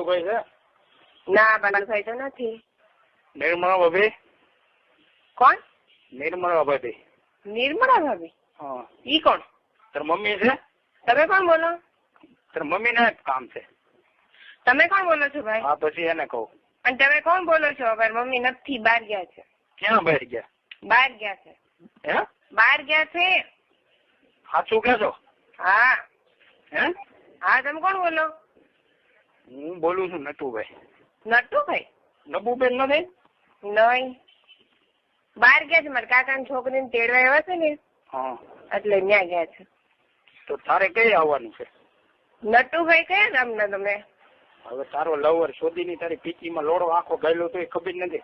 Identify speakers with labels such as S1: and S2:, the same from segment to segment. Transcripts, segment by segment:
S1: કોઈ છે?
S2: ના બાલુભાઈ તો નથી.
S1: નિર્મળા ભાભી.
S2: કોણ?
S1: નિર્મળા ભાભી.
S2: નિર્મળા ભાભી?
S1: હા.
S2: ઈ કોણ?
S1: તાર મમ્મી છે?
S2: તમે કોણ બોલો?
S1: તાર મમ્મી ના કામ છે.
S2: તમે કોણ બોલો છો ભાઈ?
S1: હા પછી એને કહું.
S2: અને તમે કોણ બોલો છો? ભાઈ મમ્મી નથી, બહાર ગયા છે.
S1: ક્યાં બહાર ગયા?
S2: બહાર ગયા છે.
S1: હે?
S2: બહાર ગયા છે.
S1: સાચું કે છો?
S2: હા.
S1: હે?
S2: હા તમે કોણ બોલો?
S1: હું બોલું છું નટુભાઈ.
S2: નટુભાઈ?
S1: નબુબેન નથી?
S2: નહીં. બહાર ગયા છે, મારા કાકાની છોકરીને તેડવા આવ્યા છે ને,
S1: હા.
S2: એટલે ત્યાં ગયા છે.
S1: તો તારે કઈ આવવાનું છે?
S2: નટુભાઈ કયા નામના તમે?
S1: હવે તારો લવર શોધીની તારી પીચીમાં લોડો આખો ગયેલો તો એ ખબર નથી.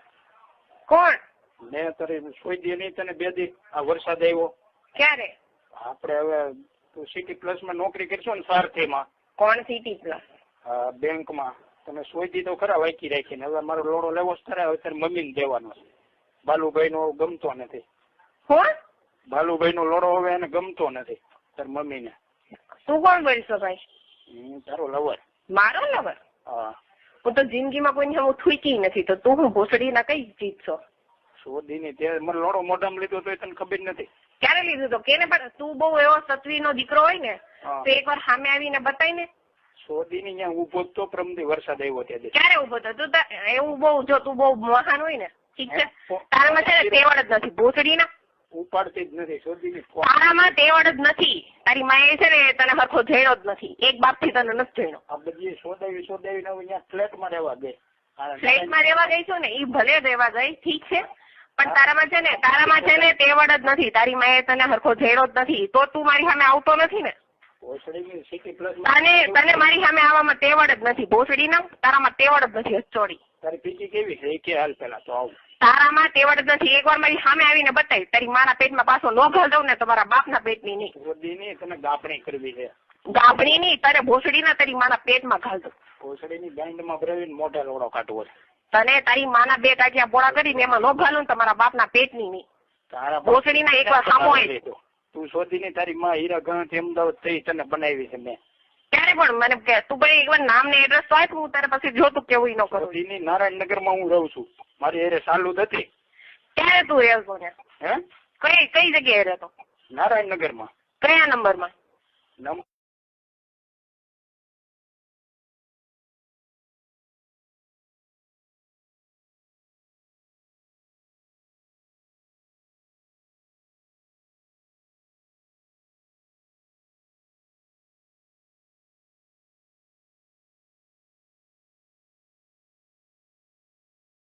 S2: કોણ?
S1: મેં તારી શોધી નહીં તને 2 દી આ વરસાદ આવ્યો.
S2: ક્યારે?
S1: આપણે હવે તું સિટી પ્લસમાં નોકરી કરશો ને સારથીમાં.
S2: કોણ સિટી પ્લસ?
S1: બેંકમાં તમે શોધી તો ખરા વાંકી રાખીને. હવે મારો લોડો લેવો જ ખરા. હવે તારી મમ્મીને દેવાનો છે. બાલુભાઈ નો ગમતો નથી.
S2: કોણ?
S1: બાલુભાઈ નો લોડો હવે એને ગમતો નથી તારી મમ્મીને.
S2: તું કોણ બોલશો ભાઈ?
S1: હું તારો લવર.
S2: મારો લવર?
S1: હા.
S2: હું તો જિંદગીમાં કોઈને હું થૂકી નથી, તો તું હું ભોસડીના કઈ ચીજ છો?
S1: શોધીની તે મને લોડો મોઢામાં લીધો તો તને ખબર નથી.
S2: ક્યારે લીધું તો કેને? પણ તું બહુ એવો સત્વીનો દીકરો હોય ને તો એકવાર સામે આવીને બતાય ને.
S1: શોધીની ત્યાં ઉભો તો પ્રમદી વરસાદ આવ્યો ત્યાં.
S2: ક્યારે ઉભો તો? તું એવું બહુ, જો તું બહુ મહાન હોય ને, ઠીક છે, તારામાં છે ને તેવડ જ નથી ભોસડીના.
S1: ઉપાડતી જ નથી શોધીની.
S2: તારામાં તેવડ જ નથી. તારી માએ છે ને તને હરખો જઈનો જ નથી. એક બાપ થી તને નથી જઈનો.
S1: આ બધી શોધાવી શોધાવીને અહીંયા ફ્લેટમાં રહેવા ગઈ.
S2: ફ્લેટમાં રહેવા ગઈ છું ને, ઈ ભલે રહેવા ગઈ, ઠીક છે, પણ તારામાં છે ને તેવડ જ નથી. તારી માએ તને હરખો જઈનો જ નથી, તો તું મારી સામે આવતો નથી ને. તને મારી સામે આવવામાં તેવડ જ નથી. ભોસડીના તારામાં તેવડ જ નથી. હચોડી
S1: તારી પીચી કેવી છે એ કે હાલ પેલા તો આવું.
S2: તારામાં તેવડ જ નથી. એકવાર મારી સામે આવીને બતાવી. તારી માના પેટમાં પાછો નો ઘાલ દઉં ને, તમારા બાપના પેટની નહીં.
S1: શોધીની તને ગાપણી કરવી છે.
S2: ગાભણી નહીં, તારે ભોસડીના તારી માના પેટમાં ઘાલ દઉં.
S1: ભોસડીની ગાંડમાં ભરાવીને મોઢા લોડો કાઢવો છે.
S2: તને તારી માના 2 કાઢિયા બોળા કરીને એમાં નો ઘાલું, તમારા બાપના પેટની નહીં.
S1: તારા
S2: ભોસડીના એકવાર સામો
S1: તું શોધીની તારી માં હીરા ગણથી અમદાવાદ થઈ તને બનાવી છે મેં.
S2: ક્યારે? પણ મને કે તું ભાઈ એકવાર નામ ને એડ્રેસ તો આપ, હું તારે પછી જોતું કેવું ન કરું.
S1: શોધીની નારાયણનગરમાં હું રહું છું. મારી એરે ચાલુ હતી.
S2: ક્યારે તું રહેતો ને?
S1: હે?
S2: કઈ જગ્યાએ રહેતો?
S1: નારાયણનગરમાં.
S2: કયા નંબરમાં?